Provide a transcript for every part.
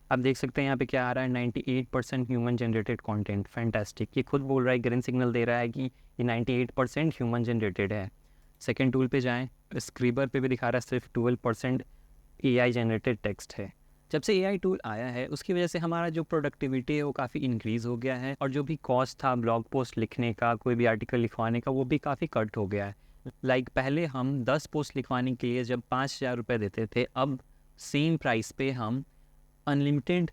आप देख सकते हैं यहाँ पे क्या आ रहा है, 98% ह्यूमन जनरेटेड कंटेंट। फैंटास्टिक, ये खुद बोल रहा है, ग्रीन सिग्नल दे रहा है कि ये 98% ह्यूमन जनरेटेड है। सेकेंड टूल पे जाएँ, स्क्रीबर पे भी दिखा रहा है सिर्फ 12% एआई जनरेटेड टेक्स्ट है। जब से एआई टूल आया है उसकी वजह से हमारा जो प्रोडक्टिविटी है वो काफ़ी इंक्रीज़ हो गया है, और जो भी कॉस्ट था ब्लॉग पोस्ट लिखने का, कोई भी आर्टिकल लिखवाने का, वो भी काफ़ी कट हो गया है। पहले हम 10 पोस्ट लिखवाने के लिए जब 5,000 रुपये देते थे, अब सेम प्राइस पे हम अनलिमिटेड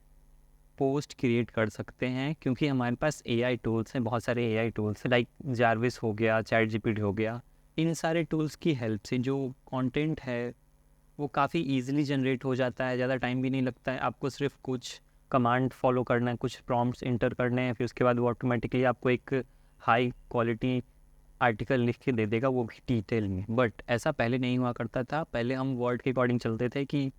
पोस्ट क्रिएट कर सकते हैं, क्योंकि हमारे पास एआई टूल्स हैं, बहुत सारे एआई टूल्स हैं, लाइक जारविस हो गया, चैट जीपीटी हो गया। इन सारे टूल्स की हेल्प से जो कंटेंट है वो काफ़ी इजीली जनरेट हो जाता है, ज़्यादा टाइम भी नहीं लगता है। आपको सिर्फ कुछ कमांड फॉलो करना है, कुछ प्रॉम्प्ट्स इंटर करने हैं, फिर उसके बाद वो ऑटोमेटिकली आपको एक हाई क्वालिटी आर्टिकल लिख के दे देगा, वो भी डिटेल में। बट ऐसा पहले नहीं हुआ करता था। पहले हम वर्ड के अकॉर्डिंग चलते थे कि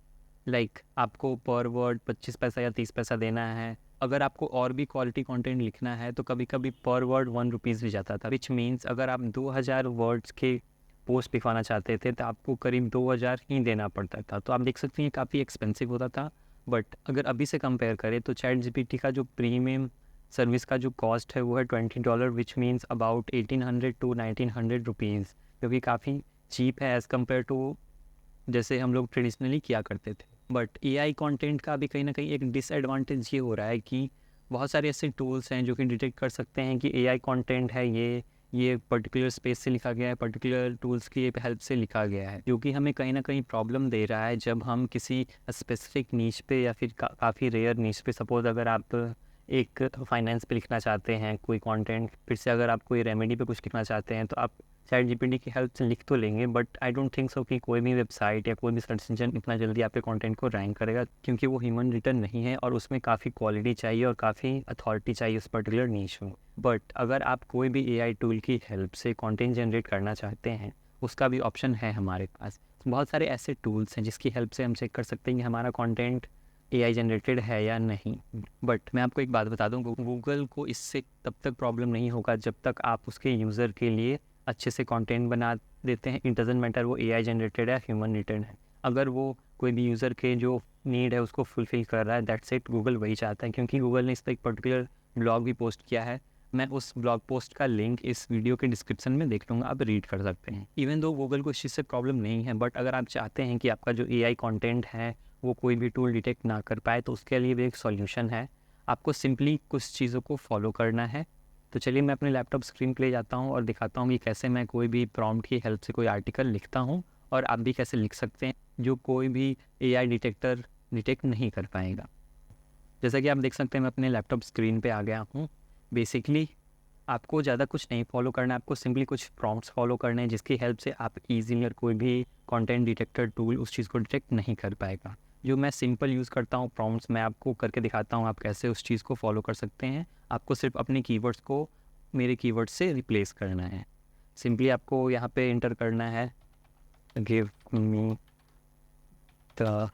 आपको पर वर्ड 25 पैसा या 30 पैसा देना है। अगर आपको और भी क्वालिटी कंटेंट लिखना है तो कभी कभी पर वर्ड 1 रुपीज़ भी जाता था, विच मीन्स अगर आप 2000 वर्ड्स के पोस्ट लिखवाना चाहते थे तो आपको करीब 2000 ही देना पड़ता था। तो आप देख सकते हैं काफ़ी एक्सपेंसिव होता था। बट अगर अभी से कंपेयर करें तो चैट जीपीटी का जो प्रीमियम सर्विस का जो कॉस्ट है वो है $20, which means about 1800 to 1900 rupees, जो कि काफ़ी चीप है एज़ कम्पेयर टू जैसे हम लोग ट्रेडिशनली किया करते थे। बट एआई कंटेंट का भी कहीं ना कहीं एक डिसएडवांटेज ये हो रहा है कि बहुत सारे ऐसे टूल्स हैं जो कि डिटेक्ट कर सकते हैं कि एआई कंटेंट है, ये पर्टिकुलर स्पेस से लिखा गया है, पर्टिकुलर टूल्स की हेल्प से लिखा गया है, जो कि हमें कहीं ना कहीं प्रॉब्लम दे रहा है जब हम किसी स्पेसिफिक नीच पे या फिर काफ़ी रेयर नीच पे, सपोज अगर आप एक फाइनेंस पे लिखना चाहते हैं कोई कंटेंट, फिर से अगर आप कोई रेमेडी पे कुछ लिखना चाहते हैं तो आप चैट जीपीटी की हेल्प से लिख तो लेंगे, but I don't think so कि कोई भी वेबसाइट या कोई भी सर्च इंजन इतना जल्दी आपके कंटेंट को रैंक करेगा, क्योंकि वो ह्यूमन रिटर्न नहीं है और उसमें काफ़ी क्वालिटी चाहिए और काफ़ी अथॉरिटी चाहिए उस पर्टिकुलर नीश में। बट अगर आप कोई भी एआई टूल की हेल्प से कंटेंट जनरेट करना चाहते हैं, उसका भी ऑप्शन है हमारे पास। बहुत सारे ऐसे टूल्स हैं जिसकी हेल्प से हम चेक कर सकते हैं कि हमारा कंटेंट एआई जनरेटेड है या नहीं। बट मैं आपको एक बात बता दूं, गूगल को इससे तब तक प्रॉब्लम नहीं होगा जब तक आप उसके यूज़र के लिए अच्छे से कंटेंट बना देते हैं। इट डजेंट मैटर वो एआई जनरेटेड है, ह्यूमन रिटर्न है। अगर वो कोई भी यूज़र के जो नीड है उसको फुलफ़िल कर रहा है, दैट्स इट, गूगल वही चाहता है। क्योंकि गूगल ने इस पर एक पर्टिकुलर ब्लॉग भी पोस्ट किया है, मैं उस ब्लॉग पोस्ट का लिंक इस वीडियो के डिस्क्रिप्शन में देख लूँगा, आप रीड कर सकते हैं। इवन दो गूगल को इस चीज़ से प्रॉब्लम नहीं है, बट अगर आप चाहते हैं कि आपका जो एआई कंटेंट है वो कोई भी टूल डिटेक्ट ना कर पाए, तो उसके लिए भी एक सॉल्यूशन है। आपको सिंपली कुछ चीज़ों को फॉलो करना है। तो चलिए मैं अपने लैपटॉप स्क्रीन पे ले जाता हूँ और दिखाता हूँ कि कैसे मैं कोई भी प्रॉम्प्ट की हेल्प से कोई आर्टिकल लिखता हूँ, और आप भी कैसे लिख सकते हैं जो कोई भी एआई डिटेक्टर डिटेक्ट नहीं कर पाएगा। जैसा कि आप देख सकते हैं मैं अपने लैपटॉप स्क्रीन पे आ गया हूँ। बेसिकली आपको ज़्यादा कुछ नहीं फॉलो करना है, आपको सिंपली कुछ प्रॉम्प्ट्स फॉलो करने हैं जिसकी हेल्प से आप ईजिली और कोई भी कंटेंट डिटेक्टर टूल उस चीज़ को डिटेक्ट नहीं कर पाएगा। जो मैं सिंपल यूज़ करता हूँ प्रॉम्प्ट्स, मैं आपको करके दिखाता हूँ आप कैसे उस चीज़ को फॉलो कर सकते हैं। आपको सिर्फ अपने कीवर्ड्स को मेरे कीवर्ड से रिप्लेस करना है। सिंपली आपको यहाँ पे इंटर करना है, give me the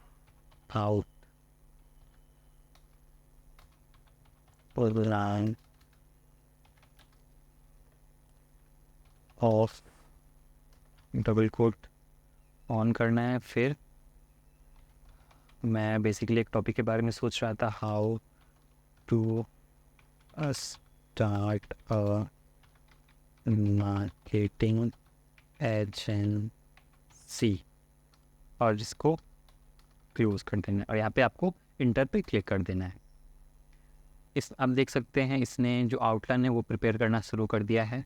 outline of, double quote on करना है। फिर मैं बेसिकली एक टॉपिक के बारे में सोच रहा था, how to start a marketing agency, और जिसको क्लोज कर देना है, और यहाँ पे आपको इंटर पे क्लिक कर देना है। इस आप देख सकते हैं इसने जो आउटलाइन है वो प्रिपेयर करना शुरू कर दिया है।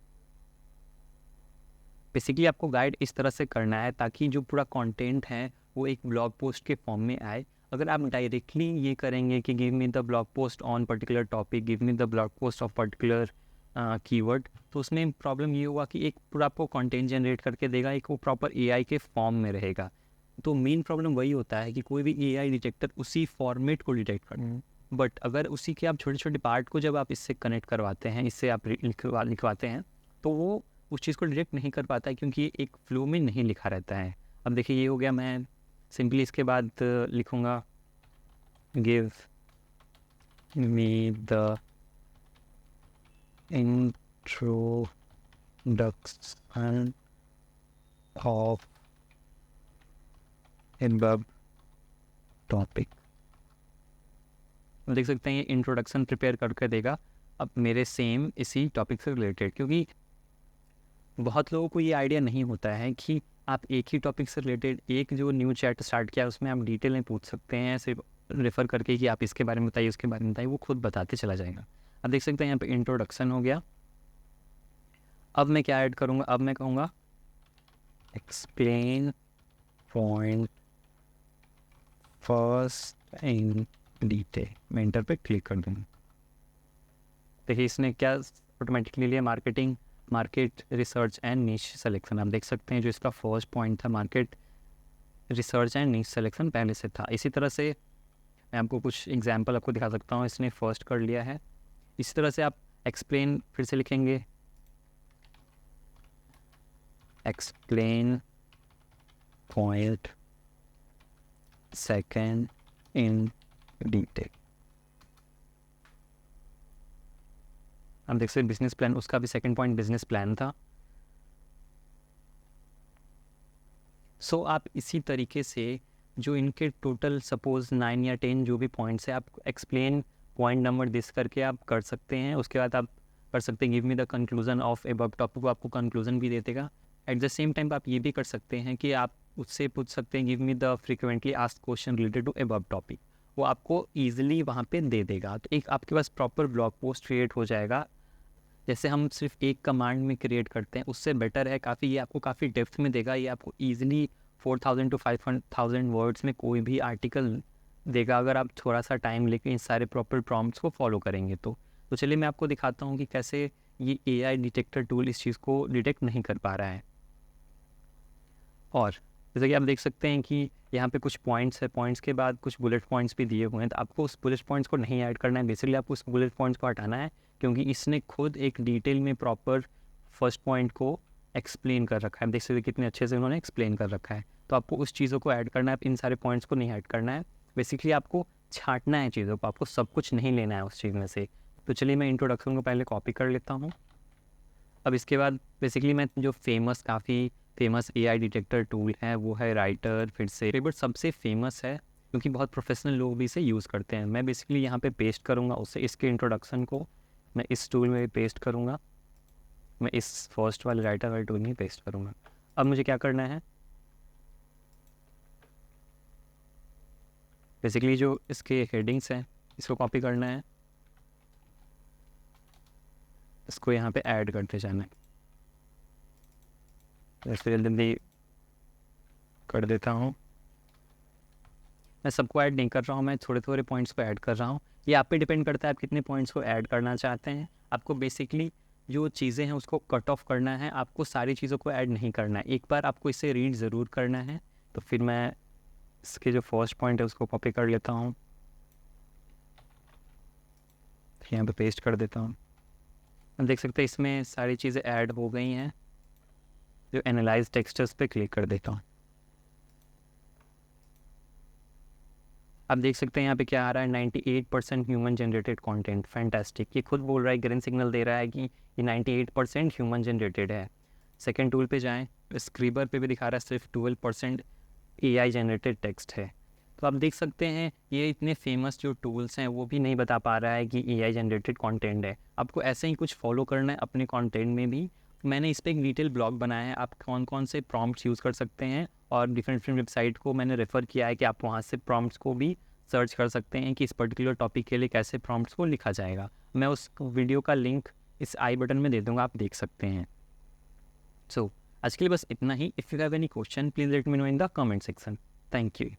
बेसिकली आपको गाइड इस तरह से करना है ताकि जो पूरा कंटेंट है वो एक ब्लॉग पोस्ट के फॉर्म में आए। अगर आप डायरेक्टली ये करेंगे कि give me the blog post on particular topic, give me the blog post of particular keyword, तो उसमें प्रॉब्लम ये हुआ कि एक पूरा आपको कंटेंट जनरेट करके देगा, एक वो प्रॉपर एआई के फॉर्म में रहेगा। तो मेन प्रॉब्लम वही होता है कि कोई भी एआई डिटेक्टर उसी फॉर्मेट को डिटेक्ट करता, बट अगर उसी के आप छोटे छोटे पार्ट को जब आप इससे कनेक्ट करवाते हैं, इससे आप लिखवाते हैं, तो वो उस चीज़ को डिटेक्ट नहीं कर पाता है, क्योंकि ये एक फ्लो में नहीं लिखा रहता है। अब देखिए ये हो गया, मैं सिंपली इसके बाद लिखूँगा give me the introduction of above topic. देख सकते हैं ये इंट्रोडक्शन प्रिपेयर करके देगा अब मेरे सेम इसी टॉपिक से रिलेटेड, क्योंकि बहुत लोगों को ये आइडिया नहीं होता है कि आप एक ही टॉपिक से रिलेटेड एक जो न्यू चैट स्टार्ट किया उसमें आप डिटेल में पूछ सकते हैं, सिर्फ रेफ़र करके कि आप इसके बारे में बताइए उसके बारे में बताइए, वो खुद बताते चला जाएगा। अब देख सकते हैं यहाँ पे इंट्रोडक्शन हो गया। अब मैं क्या ऐड करूँगा, अब मैं कहूँगा explain point first in detail. मैं इंटर पे क्लिक कर दूँगा। देखिए इसने क्या ऑटोमेटिकली लिया, market research and niche selection. आप देख सकते हैं जो इसका फर्स्ट पॉइंट था market research and niche selection पहले से था। इसी तरह से मैं आपको कुछ एग्जांपल आपको दिखा सकता हूँ, इसने फर्स्ट कर लिया है। इसी तरह से आप एक्सप्लेन फिर से लिखेंगे, explain point second in detail. आप देख सकते बिजनेस प्लान, उसका भी सेकंड पॉइंट बिजनेस प्लान था। सो आप इसी तरीके से जो इनके टोटल सपोज 9 या 10 जो भी पॉइंट्स है आप एक्सप्लेन पॉइंट नंबर दिस करके आप कर सकते हैं। उसके बाद आप कर सकते हैं give me the conclusion of above topic, वो आपको कंक्लूजन भी दे देगा। एट द सेम टाइम आप ये भी कर सकते हैं कि आप उससे पूछ सकते हैं give me the frequently asked question related to above topic, वो आपको ईजिली वहाँ पे दे देगा। तो एक आपके पास प्रॉपर ब्लॉग पोस्ट क्रिएट हो जाएगा। जैसे हम सिर्फ एक कमांड में क्रिएट करते हैं उससे बेटर है काफ़ी, ये आपको काफ़ी डेप्थ में देगा। ये आपको ईजिली 4000 टू 5000 वर्ड्स में कोई भी आर्टिकल देगा, अगर आप थोड़ा सा टाइम लेके इन सारे प्रॉपर प्रॉम्प्ट्स को फॉलो करेंगे तो चलिए मैं आपको दिखाता हूँ कि कैसे ये AI डिटेक्टर टूल इस चीज़ को डिटेक्ट नहीं कर पा रहा है। और जैसे कि आप देख सकते हैं कि यहाँ पे कुछ पॉइंट्स है, पॉइंट्स के बाद कुछ बुलेट पॉइंट्स भी दिए हुए हैं, तो आपको उस बुलेट पॉइंट्स को नहीं ऐड करना है। बेसिकली आपको उस बुलेट पॉइंट्स को हटाना है, क्योंकि इसने खुद एक डिटेल में प्रॉपर फर्स्ट पॉइंट को एक्सप्लेन कर रखा है। देख सकते कितने अच्छे से उन्होंने एक्सप्लेन कर रखा है। तो आपको उस चीज़ों को ऐड करना है, इन सारे पॉइंट्स को नहीं ऐड करना है। बेसिकली आपको छांटना है चीज़ों को, आपको सब कुछ नहीं लेना है उस चीज़ में से। तो चलिए मैं इंट्रोडक्शन को पहले कॉपी कर लेता हूँ। अब इसके बाद बेसिकली मैं जो काफ़ी फेमस AI डिटेक्टर टूल है वो है राइटर। फिर से बट सबसे फेमस है क्योंकि बहुत प्रोफेशनल लोग भी इसे यूज़ करते हैं। मैं बेसिकली यहाँ पे पेस्ट करूँगा उससे, इसके इंट्रोडक्शन को मैं इस टूल में पेस्ट करूँगा, मैं इस फर्स्ट वाले राइटर वाले टूल में पेस्ट करूँगा। अब मुझे क्या करना है, बेसिकली जो इसके हेडिंग्स हैं इसको कॉपी करना है, इसको यहाँ पे ऐड करते जाना है। जैसे जल्दी कर देता हूँ। मैं सबको ऐड नहीं कर रहा हूँ, मैं थोड़े थोड़े पॉइंट्स को ऐड कर रहा हूँ। ये आप पे डिपेंड करता है आप कितने पॉइंट्स को ऐड करना चाहते हैं। आपको बेसिकली जो चीज़ें हैं उसको कट ऑफ करना है, आपको सारी चीज़ों को ऐड नहीं करना है। एक बार आपको इसे रीड ज़रूर करना है। तो फिर मैं इसके जो फर्स्ट पॉइंट है उसको कॉपी कर लेता हूँ, यहाँ पे पेस्ट कर देता हूँ। आप देख सकते हैं इसमें सारी चीज़ें ऐड हो गई हैं। जो एनालाइज टेक्सचर्स पे क्लिक कर देता हूँ। आप देख सकते हैं यहाँ पे क्या आ रहा है, 98% ह्यूमन जनरेटेड कंटेंट, फैंटास्टिक। ये खुद बोल रहा है, ग्रीन सिग्नल दे रहा है कि ये 98% ह्यूमन जनरेटेड है। सेकंड टूल पे जाएं, स्क्रीबर पे भी दिखा रहा है सिर्फ 12% AI जनरेटेड टेक्स्ट है। तो आप देख सकते हैं ये इतने फेमस जो टूल्स हैं वो भी नहीं बता पा रहा है कि AI जनरेटेड कंटेंट है। आपको ऐसे ही कुछ फॉलो करना है अपने कंटेंट में भी। मैंने इस पर एक डिटेल ब्लॉग बनाया है, आप कौन कौन से प्रॉम्प्ट्स यूज़ कर सकते हैं, और डिफरेंट वेबसाइट को मैंने रेफ़र किया है कि आप वहाँ से प्रॉम्प्ट्स को भी सर्च कर सकते हैं कि इस पर्टिकुलर टॉपिक के लिए कैसे प्रॉम्प्ट्स को लिखा जाएगा। मैं उस वीडियो का लिंक इस आई बटन में दे दूँगा, आप देख सकते हैं। सो आज के लिए बस इतना ही। If you have any question please let me know in the comment section. Thank you.